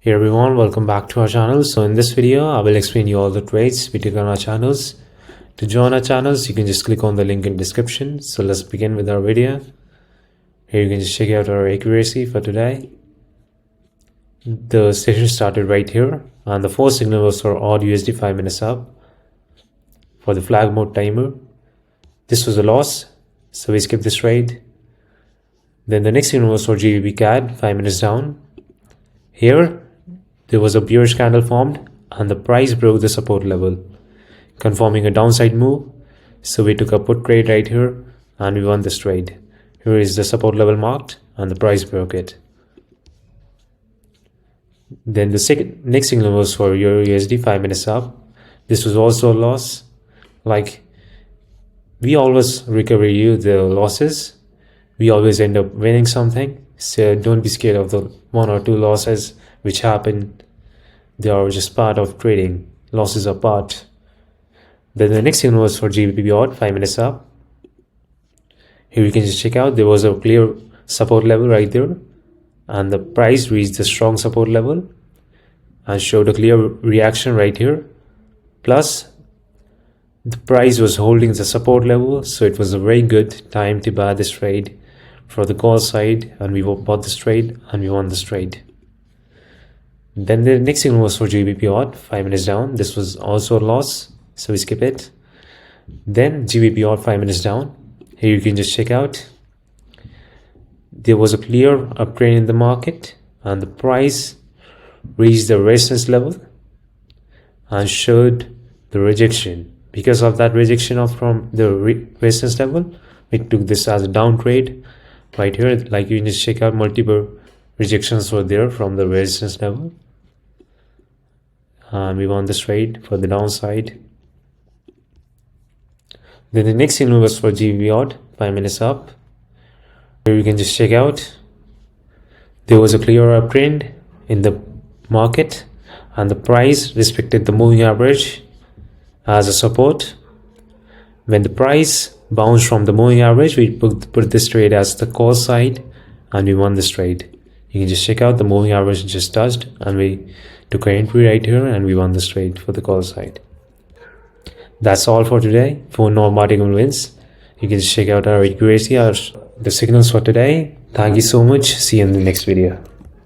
Hey everyone, welcome back to our channel. So in this video, I will explain you all the trades we take on our channels. To join our channels, you can just click on the link in description. So let's begin with our video. Here you can just check out our accuracy for today. The session started right here, and the first signal was for odd USD 5 minutes up for the flag mode timer. This was a loss, so we skip this trade. Then the next signal was for GBP CAD 5 minutes down. Here there was a bearish candle formed and the price broke the support level, confirming a downside move. So we took a put trade right here and we won this trade. Here is the support level marked and the price broke it. Then the next signal was for Euro USD 5 minutes up. This was also a loss. Like, we always recover you the losses. We always end up winning something. So don't be scared of the one or two losses which happen. They are just part of trading. Losses are part. Then the next signal was for GBP odd 5 minutes up. Here you can just check out there was a clear support level right there, and the price reached the strong support level and showed a clear reaction right here. Plus the price was holding the support level, so it was a very good time to buy this trade for the call side, and we bought this trade and we won this trade. Then the next signal was for GBP odd 5 minutes down. This was also a loss, so we skip it. Then GBP odd 5 minutes down. Here you can just check out there was a clear uptrend in the market and the price reached the resistance level and showed the rejection. Because of that rejection from the resistance level, we took this as a down trade right here. Like, you can just check out multiple rejections were there from the resistance level, and we won this trade for the downside. Then the next signal was for GBP odd 5 minutes up. Here you can just check out there was a clear uptrend in the market and the price respected the moving average as a support. When the price bounced from the moving average, we put this trade as the call side and we won this trade. You can just check out the moving average just touched and we took an entry right here and we won this trade for the call side. That's all for today. For more market wins, you can just check out our accuracy, the signals for today. Thank you so much. See you in the next video.